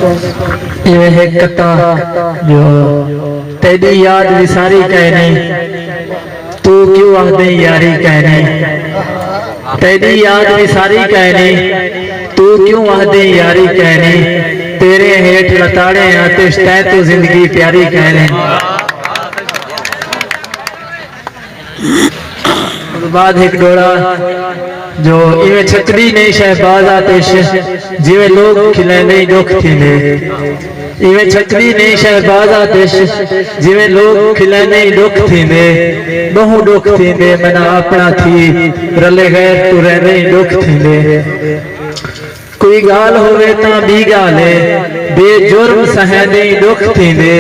ये है कथा जो तेरी याद विसारी कहने तू क्यों आदे यारी कहने, तेरी याद विसारी कहने तू क्यों आदे यारी कहने, तेरे हेठ लताड़े आतिश तै तू जिंदगी प्यारी कहने। बाद एक डोरा जो इवे छतरी नहीं शहबाज आतिश जिवे लोग खिले नहीं दुख थींदे, इवे छतरी नहीं शहबाज आतिश जिवे लोग खिले नहीं दुख थींदे, बहु दुख थींदे मना अपना थी रले गैर तू रह नहीं दुख थींदे। कोई गाल होवे ता बी गाले बेजुर्म सह नहीं दुख थींदे,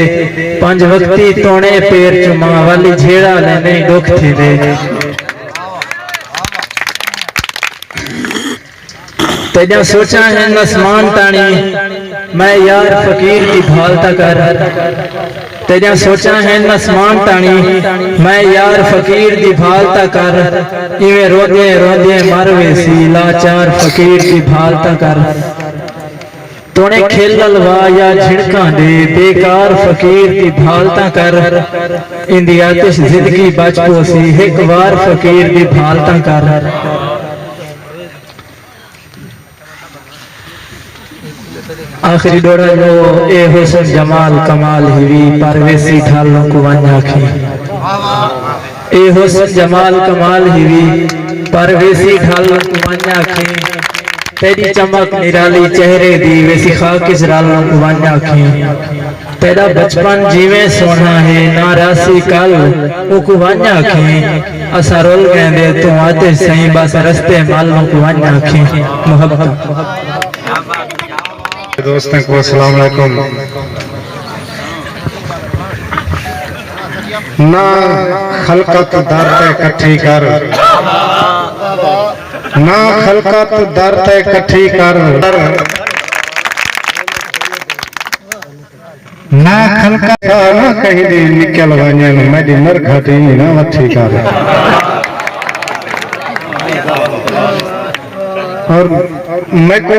पंज वक्ती तोणे पैर चुमा वाली झेड़ा ले नहीं दुख थींदे। तेजा सोचा है नस्मान तानी मैं यार फकीर की भालता कर, तेजा सोचा है नस्मान तानी मैं यार फकीर की भालता कर, इवे रोदे रोदे मरवे सी लाचार फकीर की भालता कर। तोने खेलल वा या झिड़का दे बेकार फकीर की भालता कर, इंदी आतिश जिंदगी बचपो सी एक बार फकीर की भालता कर। आखिरी डोरा जो ए हुस्न जमाल कमाल हिवी परवेसी ढालों को वन्याखी, ए हुस्न जमाल कमाल हिवी परवेसी ढालों को वन्याखी, तेरी चमक निराली चेहरे दी वैसी खाकिस रालों को वन्याखी। तेरा बचपन जीवे सोना है ना रासी कल वो को वन्याखी, असा रोल गए तू आते सही बस रस्ते मालों को वन्याखी। मोहब्बत दोस्तों को अस्सलाम वालेकुम। ना खलकत दर्द इकट्ठी कर, ना खलकत दर्द इकट्ठी कर, ना खलकत ना कहीं दी निकल वने मेरी नरघटी ना वठी कर। और मैं को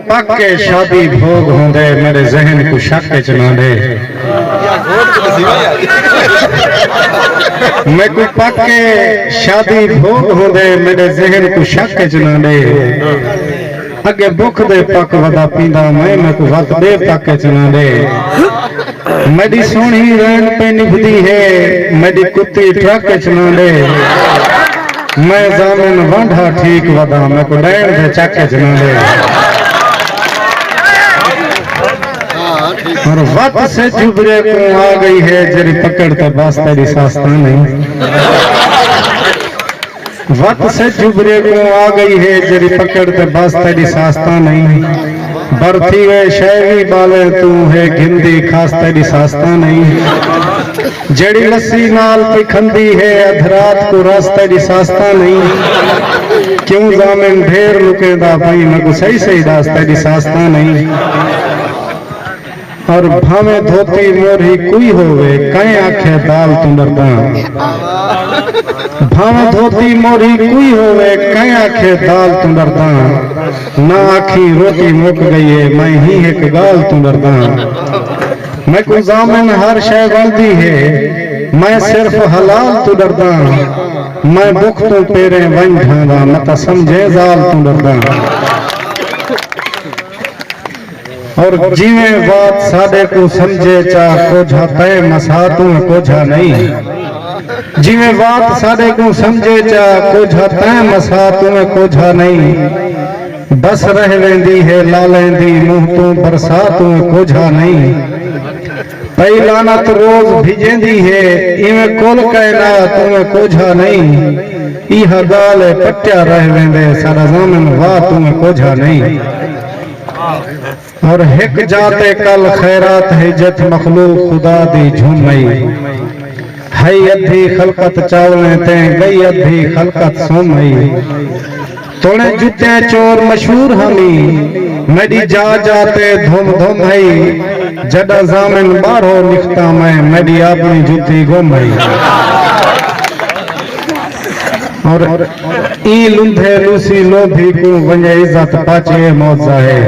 पक्के शादी भोग होंदे मेरे जहन को शक चना दे, मैं को पक्के शादी भोग होंदे मेरे जहन को शक चना दे, अगे भुख दे पक वदा पींदा मैं को वत दे पक चना दे। मेरी सोहनी रैन पे निभदी है मेरी कुत्ती ट्रक चना दे, मैं जामिन वांढा ठीक वदा मैं को डैन दे चक्के चना दे। और वत से जुबरे को आ गई है जरी पकड़ तो बस तेरी सास्ता नहीं, वत से जुबरे को आ गई है जरी पकड़ तो बस तेरी सास्ता नहीं, बरथी वे शहरी बाले तू है गिंदी खास तेरी सास्ता नहीं, जड़ी लस्सी नाल पिखंदी है अधरात को रास्ते दी सास्ता नहीं, क्यों जामिन ढेर लुकेदा भाई मैं को सही सही रास्ते दी सास्ता नहीं। और भावे धोती मोरी कोई होवे कहीं आखे दाल तू डरदा, भावे धोती मोरी कोई होवे कहीं आखे दाल तू डरदा, ना आखी रोटी मुक गई है मैं ही एक गाल तू डरदा। मैं को जामिन हर शय गलती है मैं सिर्फ हलाल तू डरदा, मैं भुख तू पेरे वन ढांदा मत समझे जाल तू डरदा। और जीवे बात साडे को समझे चा कोझा तय मसा तू कोझा नहीं, जीवे बात साडे को समझे चा कोझा तय मसा तू कोझा नहीं, बस रह वेंदी है लालेंदी मुंह तू बरसा तू कोझा नहीं। पई लानत रोज भिजेंदी है इवें कुल कहना तुम्हें कोझा नहीं, इह गाल पट्या रह वेंदे सारा जामिन वाह तुम्हें कोझा नहीं। और हिक जाते कल खैरात हिजत मखलूक खुदा दी झूमई, है अधी खलकत चावले ते गई अधी खलकत सोमई, तोड़े जुते चोर मशहूर हमी मेरी जा जाते धूम धूम है, जड़ा जामिन बारो लिखता मैं मेरी अपनी जुती गुमई। और ई लुंधे लूसी लोभी को वने इज्जत पाचे मौजा है।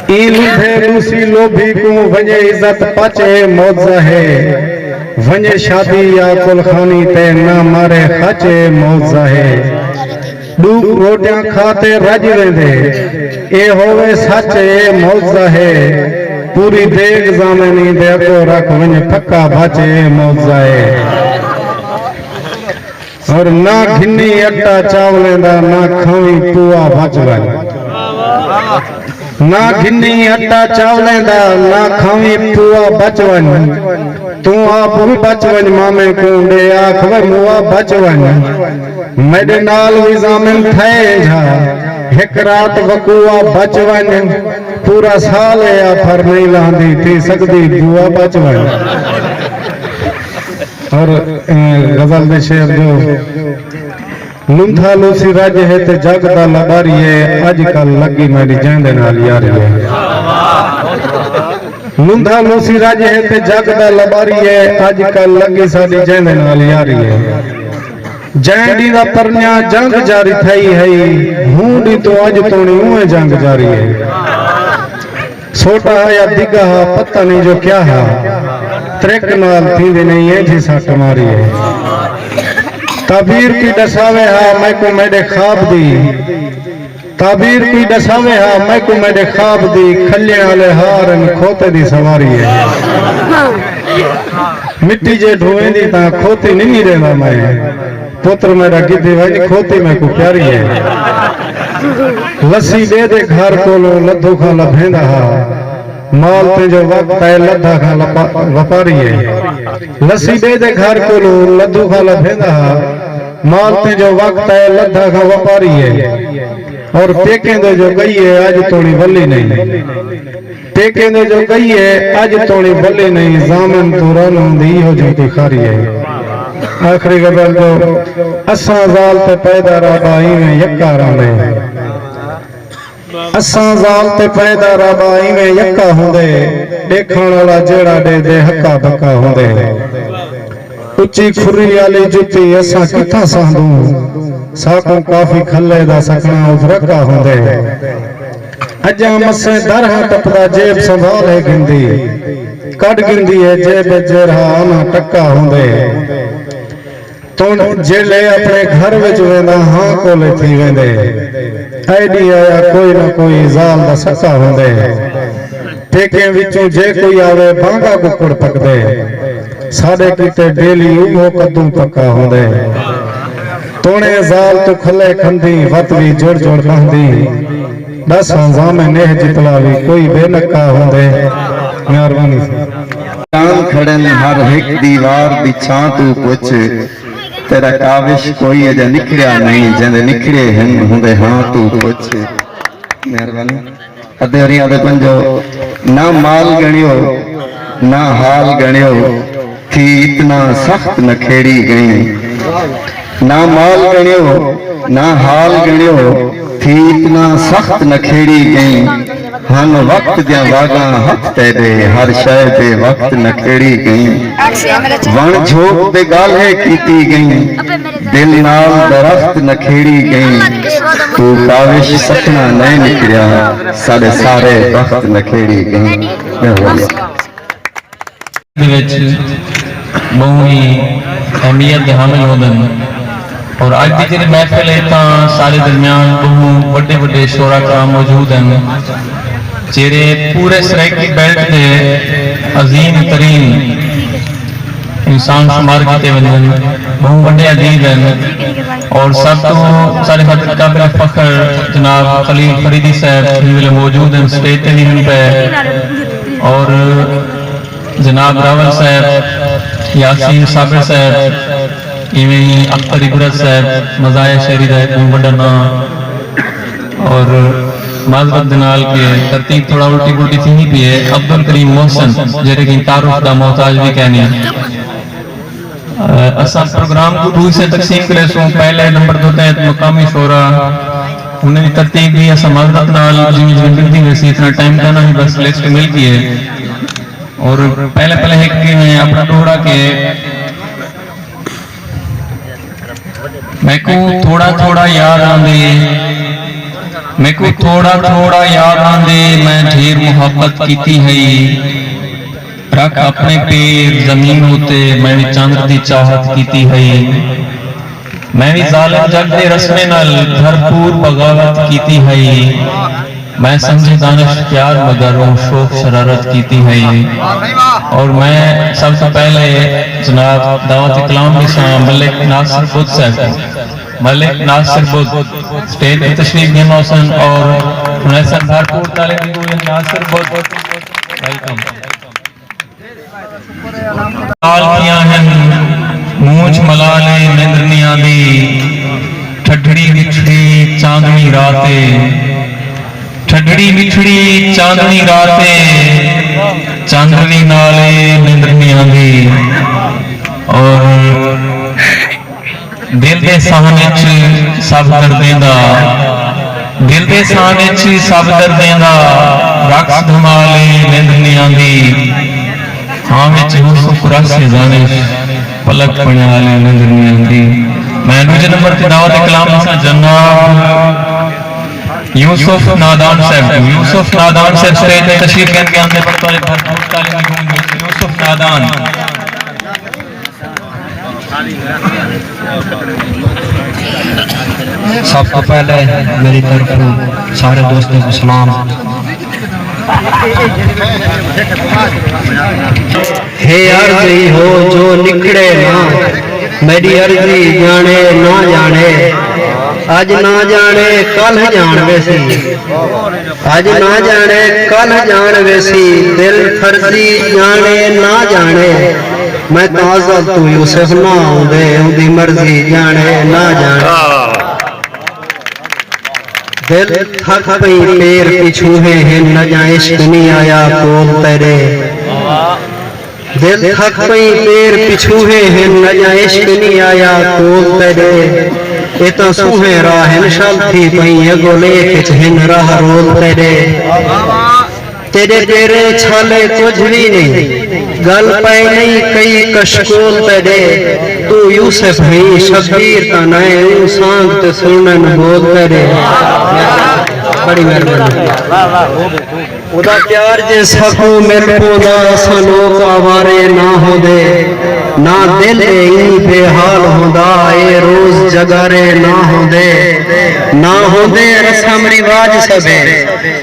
लुधे लूसी लोभी को वने इज्जत पचे मौज है वने शादी या कुलखानी ते ना मारे खचे मौज है डूक रोटियां खाते रज वेंदे ए होवे सचे मौज है पूरी देग जामनी दे को रख वने पक्का बचे मौज है और ना घिन्नी अट्टा चावले दा ना खावी पुआ बचवन ना घिन्नी अट्टा चावले दा ना खावी पुआ बचवन तू आप भी बचवन मामे को दे आखवे मुआ बचवन मेरे नाल भी जामिन थे जा एक रात वकुआ बचवन पूरा साल या फर नहीं लांदी थी सकदी बुआ बचवन और गजल दे शेर जो लुंथा लूसी रज है ते जग दा लबारी है अजकल लगी मेरी जैंदे नाल यारी है लुंथा लूसी रज है ते जग दा लबारी है अजकल लगी साडी जैंदे नाल यारी है जैंडी दा परन्या जंग जारी थई है हूंडी तो अज तोणी उए जंग जारी है छोटा या दिगा पता नहीं जो क्या है त्रेक नाल थींदे नहीं है जी सट मारी है ताबीर की दसावे हा मैं को मेरे ख्वाब दी ताबीर की दसावे हा मैं को मेरे ख्वाब दी खल्ले वाले हारन खोते दी सवारी है मिट्टी जे ढोए दी ता खोती नहीं रहना मैं पुत्र मेरा गिद्धी वही खोती मैं को प्यारी है लस्सी दे घर को लद्दू खा लभेंदा हा माल ते जो वक्त है लद्दा खा वपारी है लस्सी दे घर को लद्दू खा लभेंदा हा माल ते जो वक्त है लद्दा खा वपारी है और पेके दे जो गई है आज तोड़ी वली नहीं पेके दे जो गई है आज तोड़ी वली नहीं जामन तुरन दी हो जो दिखारी है आखिरी गजल जो असा जाल ते पैदा रबाई में यक्का रामे असा जाल ते पैदा रबाई में यक्का होंदे देखण वाला जेड़ा दे दे हक्का बक्का होंदे उच्ची खुरी वाली जुती असा किथा सांदू साको काफी खल्ले दा सकना उफरका होंदे अजा मसे दरहा टपदा जेब संभाले गिंदी कड गिंदी है जेब जेरा ना टक्का होंदे तो जेले अपने घर विच वेंदा हां कोले थी वेंदे ऐडी आया कोई ना कोई जाल दा सका होंदे पेके विचों जे कोई आवे भांगा कुकड़ पकदे साडे किते डेली उहो कद्दू पक्का होंदे तोणे जाल तो खले खंदी वत भी जोड़ जोड़ बहंदी 10 जामे नेह जितलावी कोई बेनका होंदे मेहरबानी चांद खड़न हर एक दीवार दी छां तू पुछ तेरा काविश कोई अजा निखड़िया नहीं जंदे निखड़े हैं हुंदे हां तू पुछ मेहरबानी अदे हरिया दे पंजो ना माल गणियो ना हाल गणियो थी इतना सख्त नखेड़ी गई ना माल गणियो ना हाल गणियो थी इतना सख्त नखेड़ी गई हन वक्त दिया वागा हथ तेरे हर शय दे वक्त नखेड़ी गई वण झोक दे गाले कीती गई दिल नाल दरख्त नखेड़ी गई तू काविश सपना नहीं निकलिया सारे सारे वक्त नखेड़ी गई बहुत ही अहमियत हामिल होदन और आज की जी महफिल है सारे दरमियान बहुत बड़े बड़े शोरा कराम मौजूद हैं जेरे पूरे सराइकी बेल्ट के अजीम तरीन इंसान शुमार किए वजन बहुत बड़े अदीब हैं और सब तो सारे खातिर काबिल फख्र जनाब खलील फरीदी साहब मौजूद हैं स्टेज पे भी पे और जनाब रावल साहब यासीन साबिर साहब इवें ही अख्तर इबरत साहब मजाया शहरी दा एक बड़ा नाम और माजरत नाल के तरतीब थोड़ा उल्टी पुल्टी थी ही भी है अब्दुल करीम मोहसन जेरे की तारुफ दा मोहताज भी कहनी असा प्रोग्राम को दूर से तकसीम करे सो पहले नंबर दो तहत मकामी शोरा उन्हें तरतीब भी असा माजरत नाल जिमी जिंदगी वैसी इतना टाइम का ना बस लिस्ट मिल गई है और पहले पहले एक में अपना डोड़ा के मैं को थोड़ा थोड़ा याद आंदे मैं को थोड़ा थोड़ा याद आंदे मैं ढेर मुहब्बत कीती है रख अपने पैर जमीन होते मैं भी चंद्र दी चाहत कीती है मैं भी जालिम जग दे रस्मे नाल भरपूर बगावत कीती है मैं समझे दानिश प्यार मगर वो शौक शरारत कीती है और मैं सबसे पहले जनाब दावत इकलाम के साथ मलिक नासिर बुद्ध साहब मलिक नासिर बुद्ध स्टेज पे तशरीफ लेना हुसन और उन्हें भरपूर तालीम दी नासिर बुद्ध वेलकम लाल किया है मूंछ मलाले निंद्रनिया दी ठठड़ी बिछड़ी चांदनी राते ठठड़ी बिछड़ी चांदनी राते चांदनी नाले निंद्रनिया दी और दिल दे साहने च सब दर्दें दा दिल दे साहने च सब दर्दें दा रक्स धमाले निंद्रनिया दी हाँ विच यूसुफ रस जानिश पलक पड़ने वाले निंद्रनिया दी मैं दूसरे नंबर पे दावत कलाम सा जनाब यूसुफ नादान साहब स्टेज पे तशरीफ लेके आने पर तो भरपूर तालीम दूंगी यूसुफ नादान सबसे पहले मेरी तरफ सारे दोस्तों को सलाम। हे अर्जी हो जो निकले ना मेरी अर्जी जाने ना जाने आज ना जाने कल जान वैसी आज ना जाने कल जान वैसी दिल फर्जी जाने ना जाने मैं तो आज़ाद तू यूसुफ ना आउंदे उदी मर्जी जाने ना जाने दिल थक पई पैर पिछूहे हैं न जाए इश्क नहीं आया कोल तेरे दिल थक पई पैर पिछूहे हैं न जाए इश्क नहीं आया कोल तेरे ये तो सूहे राह शल थी पई गोले किच हिन राह रोल तेरे तेरे तेरे छाले कुछ भी नहीं गल पे नहीं कई कशकोल तेरे तू यूसुफ है शबीर ता नए सांग ते सुनन बोल तेरे बड़ी मेहरबानी उदा प्यार जे सकू मेरे को दा सलोक आवारे ना हो दे ना दिल ई बेहाल होंदा ए रोज जगारे ना हो दे रस्म रिवाज सबे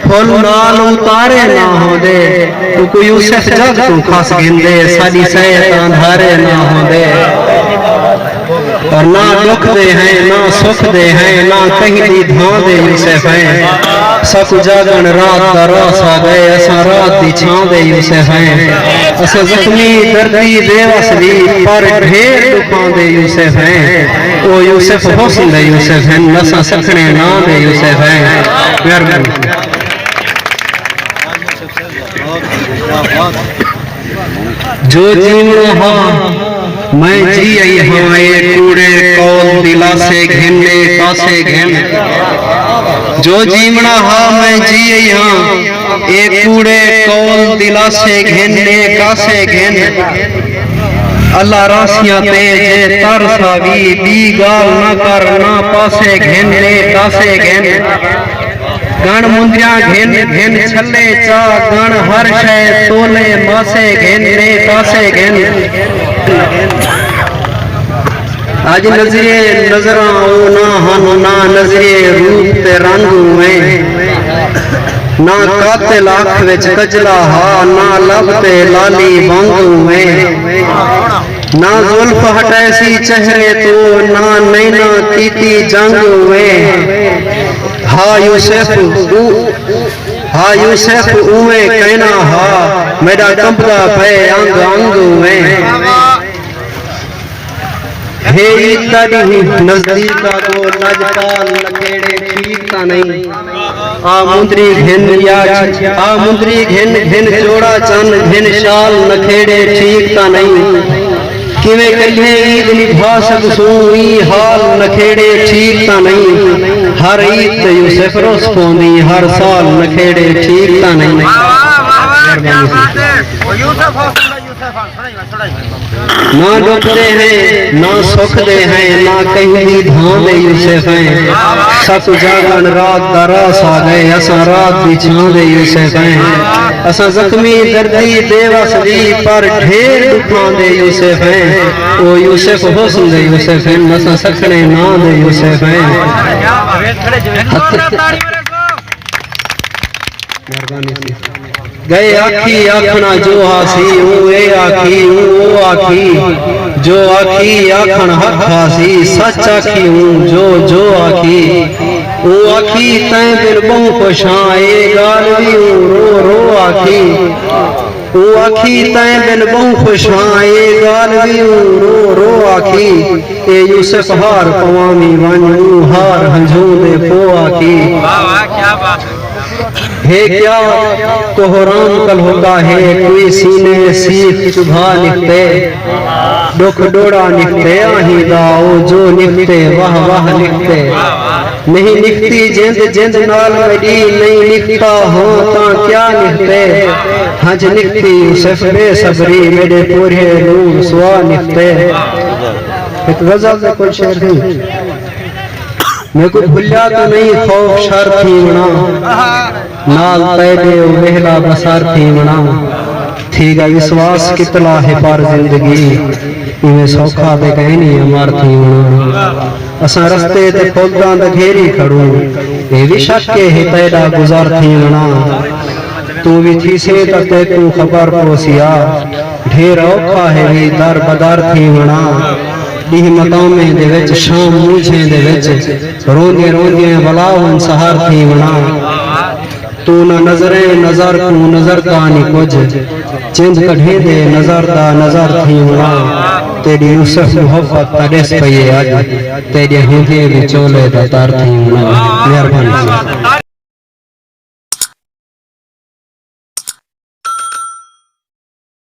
फुल नाल उतारे ना हो दे तू को यूसुफ जग तू खास गिंदे साडी सैत अंधारे ना हो दे और ना दुख दे हैं ना सुख दे हैं ना कहीं दी धां दे यूसुफ हैं सब जागन रात दा रास आ गए असा रात दी छां दे यूसुफ हैं असा जख्मी दर्दी बेवसली पर ढेर दुखां दे यूसुफ हैं ओ यूसुफ हुस्न दे यूसुफ हैं नसा सखने ना दे यूसुफ हैं मेहरबानी जो जीवन हाँ मैं जी आई हाँ ये कूड़े कौल दिला से घिनने कासे घिन जो जीवना हाँ मैं जी आई हाँ ये कूड़े कौल दिला से घिनने कासे घिन अल्लाह रासियां तेजे तरसावी दी गाल ना कर ना पासे घिनने कासे घिन गण मुंदिया घिन घिन छले चा गण हर शय तोले मासे घिनने कासे घिन आज नजरे नजरा ना हन ना नजरे रूप ते रंग में ना काते लाख विच कजला हा ना लब ते लाली वांगू में ना जुल्फ हटैसी चेहरे तो ना नैना कीती जंग में हा यूसुफ उमे कहना हा मेरा कंपदा पे अंग अंग में हे तड़ी नजदीक को लजपाल नखेड़े ठीक ता नहीं आ मुंदरी घिन या आ मुंदरी घिन घिन जोड़ा चन घिन शाल नखेड़े ठीक ता नहीं किवे कल्हे ईद निभा सकसू ई हाल नखेड़े ठीक ता नहीं हर ईद यूसुफ रोस पोंदी हर साल नखेड़े ठीक ता नहीं ना दुखते हैं ना सुखते हैं ना कहीं भी धाम दे यूसुफ हैं सत जागन रात दरास आ गए असा रात भी छां दे यूसुफ हैं असा जख्मी दर्दी बेवसदी पर ढेर दुखां दे यूसुफ हैं ओ यूसुफ हुस्न दे यूसुफ हैं असा सखने ना दे यूसुफ हैं मेहरबानी से गए आखी आखना जो हासी ओ ए आखी ओ आखी जो आखी आखन हक हासी सच आखी जो आखी ओ आखी तैं बिन बहु खुशां ए गाल भी रो आखी ओ आखी तैं बिन बहु खुशां ए गाल भी रो आखी ए यूसुफ हार पवामी वञू हार हंझू दे पो आखी हे क्या कोहराम कल होता है कोई सीने सीख चुभा लिखते दुख डोड़ा निकते आही दाओ जो निकते वाह वाह निकते नहीं निकती जिंद जिंद नाल मेरी नहीं निकता हो ता क्या निकते हज निकती यूसुफ बेसब्री मेरे पूरे नूर सुआ निकते एक गजल से कोई शेर नहीं मैं कुछ भुलिया तो नहीं खौफ शर थी बना नाल पैदे वेहला बसार थी बना थीगा विश्वास कितला है पार जिंदगी इवें सौखा दे कहीं नहीं अमार थी बना असा रस्ते ते खोदां दा घेरी खड़ू ए भी शक है पैदा गुजार थी बना तू भी थी से ते तू खबर पोसिया ढेर औखा है भी दर बदर थी बना ॾींहुं मक़ामे दे विच शाम मूझे दे विच रोंदे रोंदे वलावन सहार थी वणा तू न नज़रे नज़र तू नज़र कानी कुझ चिंद कढे दे नज़र दा नज़र थी वणा तेरी यूसुफ मोहब्बत तॾेस पई अॼु तेरे हूंदे बि चोले दा तार थी वणा।